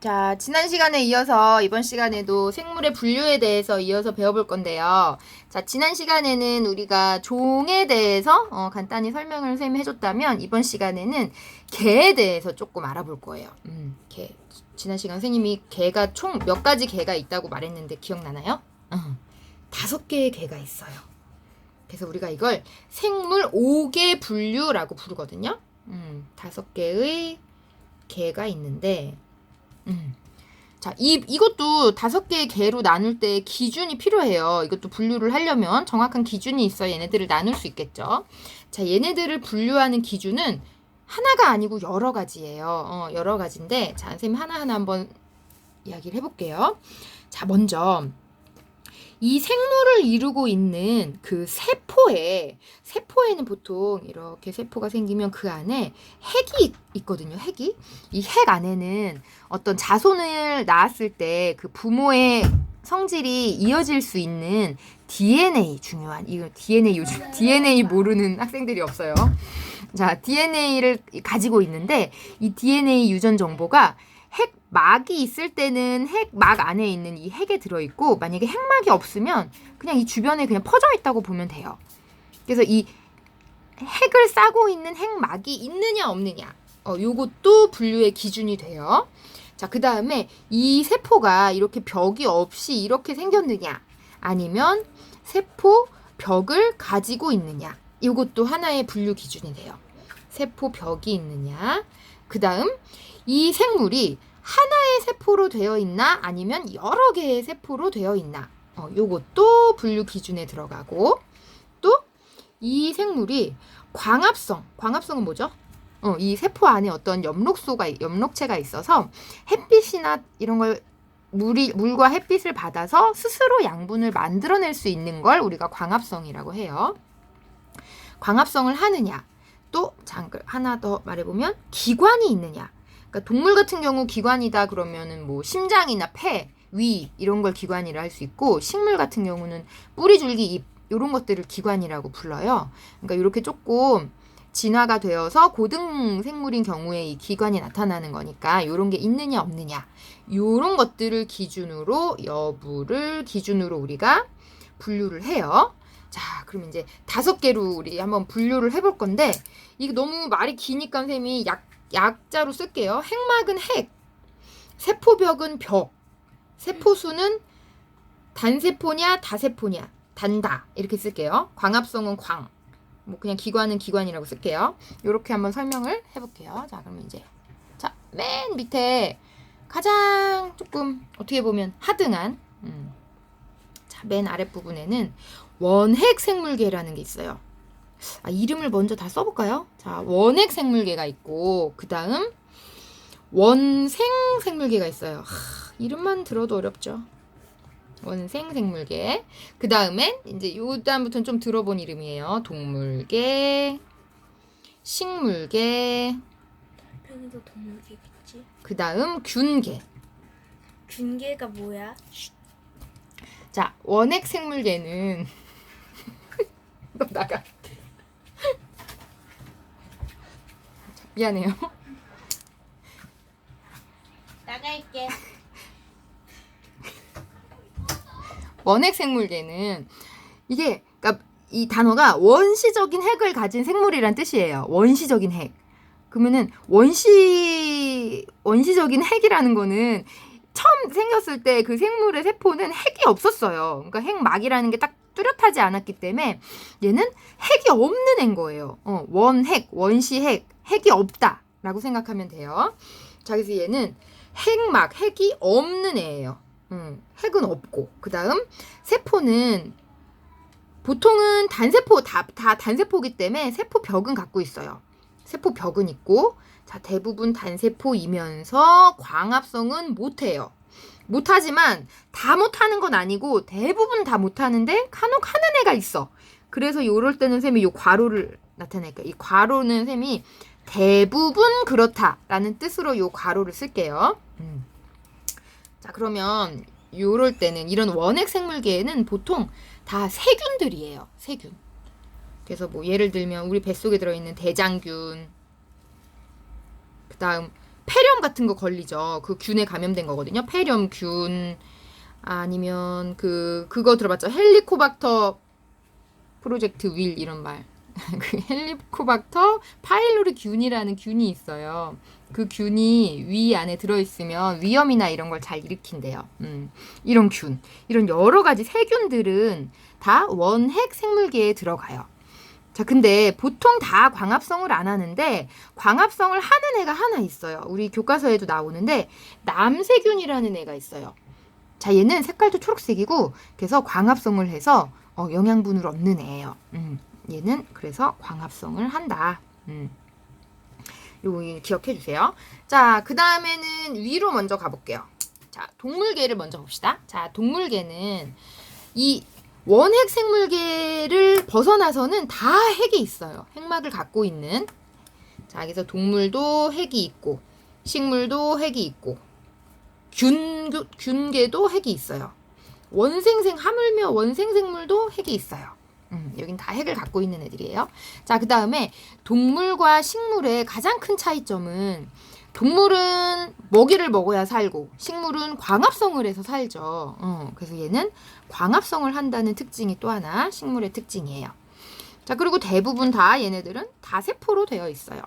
자, 지난 시간에 이어서 이번 시간에도 생물의 분류에 대해서 이어서 배워볼 건데요. 자, 지난 시간에는 우리가 종에 대해서 간단히 설명을 쌤이 해줬다면 이번 시간에는 개에 대해서 조금 알아볼 거예요. 개. 지난 시간 선생님이 개가 총 몇 가지 개가 있다고 말했는데 기억나나요? 5개의 개가 있어요. 그래서 우리가 이걸 생물 5개 분류라고 부르거든요. 5개의 개가 있는데 자, 이것도 5개의 개로 나눌 때 기준이 필요해요. 이것도 분류를 하려면 정확한 기준이 있어야 얘네들을 나눌 수 있겠죠. 자, 얘네들을 분류하는 기준은 하나가 아니고 여러 가지예요. 여러 가지인데, 자, 선생님 하나하나 한번 이야기를 해볼게요. 자, 먼저 이 생물을 이루고 있는 그 세포에는 보통 이렇게 세포가 생기면 그 안에 핵이 있거든요. 핵이. 이 핵 안에는 어떤 자손을 낳았을 때 그 부모의 성질이 이어질 수 있는 DNA 중요한 이거 DNA 요즘 DNA 모르는 학생들이 없어요. 자, DNA를 가지고 있는데 이 DNA 유전 정보가 핵막이 있을 때는 핵막 안에 있는 이 핵에 들어있고 만약에 핵막이 없으면 그냥 이 주변에 그냥 퍼져 있다고 보면 돼요. 그래서 이 핵을 싸고 있는 핵막이 있느냐 없느냐 요것도 분류의 기준이 돼요. 자, 그 다음에 이 세포가 이렇게 벽이 없이 이렇게 생겼느냐 아니면 세포 벽을 가지고 있느냐 이것도 하나의 분류 기준이 돼요. 세포 벽이 있느냐 그 다음 이 생물이 하나의 세포로 되어 있나 아니면 여러 개의 세포로 되어 있나 요것도 분류 기준에 들어가고 또 이 생물이 광합성은 뭐죠? 이 세포 안에 어떤 염록체가 있어서 햇빛이나 이런 걸 물과 햇빛을 받아서 스스로 양분을 만들어낼 수 있는 걸 우리가 광합성이라고 해요. 광합성을 하느냐 또 하나 더 말해보면 기관이 있느냐. 그러니까 동물 같은 경우 기관이다 그러면은 뭐 심장이나 폐, 위 이런 걸 기관이라 할 수 있고 식물 같은 경우는 뿌리, 줄기, 잎 이런 것들을 기관이라고 불러요. 그러니까 이렇게 조금 진화가 되어서 고등 생물인 경우에 이 기관이 나타나는 거니까 이런 게 있느냐 없느냐 이런 것들을 기준으로 여부를 기준으로 우리가 분류를 해요. 자, 그럼 이제 5개로 우리 한번 분류를 해볼 건데 이게 너무 말이 기니까 선생님이 약자로 쓸게요. 핵막은 핵, 세포벽은 벽, 세포수는 단세포냐 다세포냐 단다 이렇게 쓸게요. 광합성은 광, 뭐 그냥 기관은 기관이라고 쓸게요. 이렇게 한번 설명을 해볼게요. 자, 그러면 이제 자, 맨 밑에 가장 조금 어떻게 보면 하등한 자, 맨 아랫부분에는 원핵 생물계라는 게 있어요. 이름을 먼저 다 써볼까요? 자, 원핵 생물계가 있고 그 다음 원생 생물계가 있어요. 이름만 들어도 어렵죠. 원생 생물계. 그 다음엔 이제 요 다음부터는 좀 들어본 이름이에요. 동물계, 식물계. 달팽이도 동물계겠지. 그 다음 균계. 균계가 뭐야? 자, 원핵 생물계는 너 나가. 미안해요. 나갈게. 원핵 생물계는 이게 그러니까 이 단어가 원시적인 핵을 가진 생물이란 뜻이에요. 원시적인 핵. 그러면은 원시적인 핵이라는 거는 처음 생겼을 때 그 생물의 세포는 핵이 없었어요. 그러니까 핵막이라는 게 딱 뚜렷하지 않았기 때문에 얘는 핵이 없는 애인 거예요. 원핵, 원시핵, 핵이 없다라고 생각하면 돼요. 자, 그래서 얘는 핵이 없는 애예요. 핵은 없고 그 다음 세포는 보통은 단세포 다 단세포기 때문에 세포벽은 갖고 있어요. 세포벽은 있고 자, 대부분 단세포이면서 광합성은 못해요. 못하지만 다 못하는 건 아니고 대부분 다 못하는데 간혹 하는 애가 있어. 그래서 요럴 때는 쌤이 요 괄호를 나타낼게요. 이 괄호는 쌤이 대부분 그렇다라는 뜻으로 요 괄호를 쓸게요. 자, 그러면 요럴 때는 이런 원핵 생물계에는 보통 다 세균들이에요. 세균. 그래서 뭐 예를 들면 우리 뱃속에 들어있는 대장균, 그 다음 폐렴 같은 거 걸리죠. 그 균에 감염된 거거든요. 폐렴균 아니면 그거 들어봤죠? 헬리코박터 프로젝트 윌 이런 말. 그 헬리코박터 파일로리 균이라는 균이 있어요. 그 균이 위 안에 들어있으면 위염이나 이런 걸 잘 일으킨대요. 이런 균, 이런 여러 가지 세균들은 다 원핵 생물계에 들어가요. 자, 근데 보통 다 광합성을 안 하는데 광합성을 하는 애가 하나 있어요. 우리 교과서에도 나오는데 남세균이라는 애가 있어요. 자, 얘는 색깔도 초록색이고 그래서 광합성을 해서 영양분을 얻는 애예요. 얘는 그래서 광합성을 한다. 요거 기억해 주세요. 자, 그 다음에는 위로 먼저 가볼게요. 자, 동물계를 먼저 봅시다. 자, 동물계는 이 원핵 생물계를 벗어나서는 다 핵이 있어요. 핵막을 갖고 있는. 자, 그래서 동물도 핵이 있고, 식물도 핵이 있고, 균계도 핵이 있어요. 하물며 원생생물도 핵이 있어요. 여긴 다 핵을 갖고 있는 애들이에요. 자, 그 다음에 동물과 식물의 가장 큰 차이점은 동물은 먹이를 먹어야 살고 식물은 광합성을 해서 살죠. 그래서 얘는 광합성을 한다는 특징이 또 하나 식물의 특징이에요. 자, 그리고 대부분 다 얘네들은 다세포로 되어 있어요.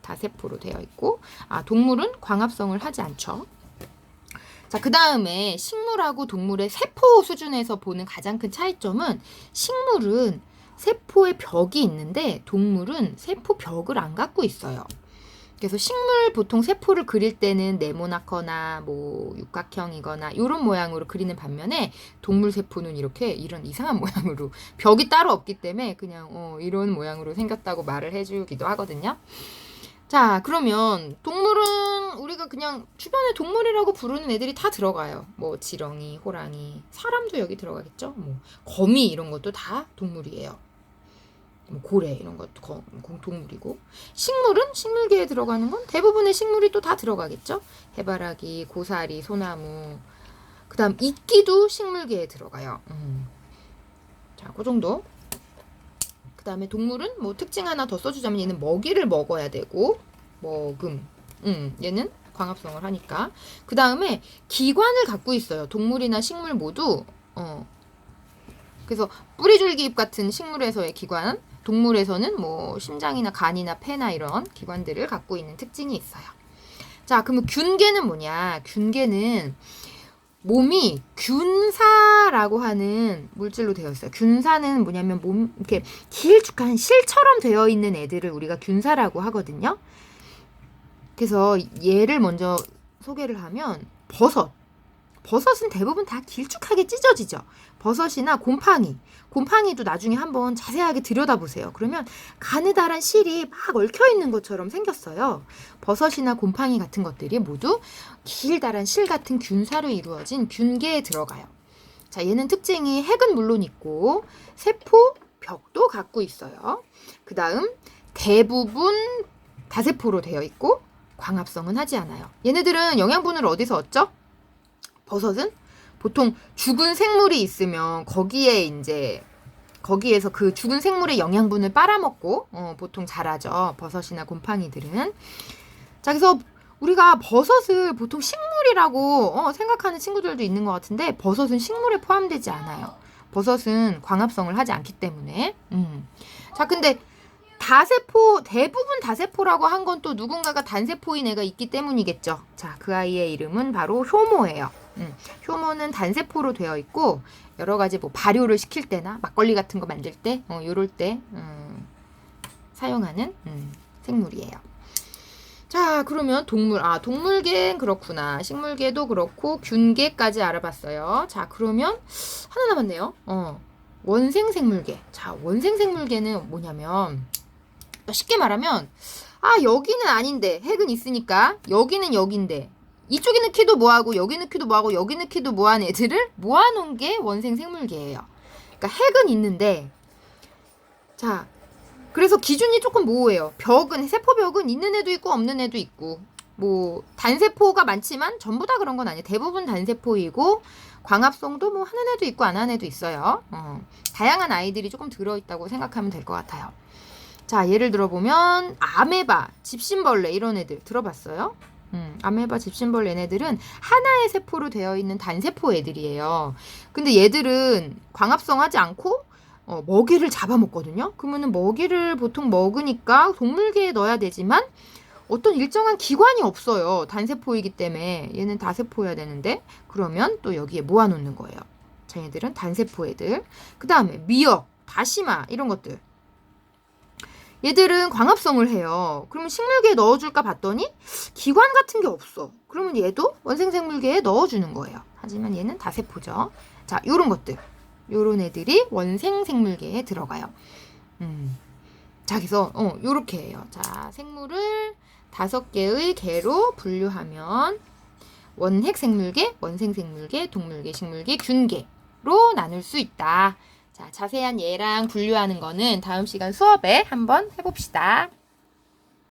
다세포로 되어 있고 동물은 광합성을 하지 않죠. 자, 그 다음에 식물하고 동물의 세포 수준에서 보는 가장 큰 차이점은 식물은 세포의 벽이 있는데 동물은 세포 벽을 안 갖고 있어요. 그래서 식물 보통 세포를 그릴 때는 네모나거나 뭐 육각형이거나 이런 모양으로 그리는 반면에 동물 세포는 이런 이상한 모양으로 벽이 따로 없기 때문에 그냥 이런 모양으로 생겼다고 말을 해주기도 하거든요. 자, 그러면 동물은 우리가 그냥 주변에 동물이라고 부르는 애들이 다 들어가요. 뭐 지렁이, 호랑이, 사람도 여기 들어가겠죠. 뭐 거미 이런 것도 다 동물이에요. 뭐 고래 이런 것도 동물이고, 식물은 식물계에 들어가는 건 대부분의 식물이 또 다 들어가겠죠. 해바라기, 고사리, 소나무. 그다음 이끼도 식물계에 들어가요. 자, 그 정도. 그 다음에 동물은 뭐 특징 하나 더 써주자면 얘는 먹이를 먹어야 되고 얘는 광합성을 하니까. 그 다음에 기관을 갖고 있어요. 동물이나 식물 모두 그래서 뿌리줄기잎 같은 식물에서의 기관, 동물에서는 뭐 심장이나 간이나 폐나 이런 기관들을 갖고 있는 특징이 있어요. 자, 그러면 균계는 뭐냐? 균계는 몸이 균사라고 하는 물질로 되어 있어요. 균사는 뭐냐면 이렇게 길쭉한 실처럼 되어 있는 애들을 우리가 균사라고 하거든요. 그래서 얘를 먼저 소개를 하면 버섯은 대부분 다 길쭉하게 찢어지죠. 버섯이나 곰팡이도 나중에 한번 자세하게 들여다보세요. 그러면 가느다란 실이 막 얽혀있는 것처럼 생겼어요. 버섯이나 곰팡이 같은 것들이 모두 길다란 실 같은 균사로 이루어진 균계에 들어가요. 자, 얘는 특징이 핵은 물론 있고 세포 벽도 갖고 있어요. 그 다음 대부분 다세포로 되어 있고 광합성은 하지 않아요. 얘네들은 영양분을 어디서 얻죠? 버섯은 보통 죽은 생물이 있으면 거기에서 그 죽은 생물의 영양분을 빨아먹고 보통 자라죠. 버섯이나 곰팡이들은. 자, 그래서 우리가 버섯을 보통 식물이라고 생각하는 친구들도 있는 것 같은데 버섯은 식물에 포함되지 않아요. 버섯은 광합성을 하지 않기 때문에. 자, 근데 대부분 다세포라고 한 건 또 누군가가 단세포인 애가 있기 때문이겠죠. 자, 그 아이의 이름은 바로 효모예요. 효모는 단세포로 되어 있고 여러 가지 뭐 발효를 시킬 때나 막걸리 같은 거 만들 때 요럴 때 사용하는 생물이에요. 자, 그러면 동물계는 그렇구나. 식물계도 그렇고 균계까지 알아봤어요. 자, 그러면 하나 남았네요. 원생생물계. 자, 원생생물계는 뭐냐면 쉽게 말하면 여기는 아닌데 핵은 있으니까 여기는 여긴데 이쪽에 넣기도 뭐하고 여기 넣기도 뭐하고 여기 넣기도 뭐한 애들을 모아놓은 게 원생생물계예요. 그러니까 핵은 있는데 자, 그래서 기준이 조금 모호해요. 세포벽은 있는 애도 있고 없는 애도 있고 뭐 단세포가 많지만 전부 다 그런 건 아니에요. 대부분 단세포이고 광합성도 뭐 하는 애도 있고 안 하는 애도 있어요. 다양한 아이들이 조금 들어있다고 생각하면 될 것 같아요. 자, 예를 들어보면 아메바, 집신벌레 이런 애들 들어봤어요? 아메바, 집신벌 얘네들은 하나의 세포로 되어 있는 단세포 애들이에요. 근데 얘들은 광합성하지 않고 먹이를 잡아먹거든요. 그러면은 먹이를 보통 먹으니까 동물계에 넣어야 되지만 어떤 일정한 기관이 없어요. 단세포이기 때문에 얘는 다세포여야 되는데 그러면 또 여기에 모아놓는 거예요. 쟤네들은 단세포 애들. 그 다음에 미역, 다시마 이런 것들. 얘들은 광합성을 해요. 그러면 식물계에 넣어줄까 봤더니 기관 같은 게 없어. 그러면 얘도 원생생물계에 넣어주는 거예요. 하지만 얘는 다세포죠. 자, 요런 것들. 요런 애들이 원생생물계에 들어가요. 자, 그래서 요렇게 해요. 자, 생물을 5개의 계로 분류하면 원핵생물계, 원생생물계, 동물계, 식물계, 균계로 나눌 수 있다. 자, 자세한 얘랑 분류하는 거는 다음 시간 수업에 한번 해봅시다.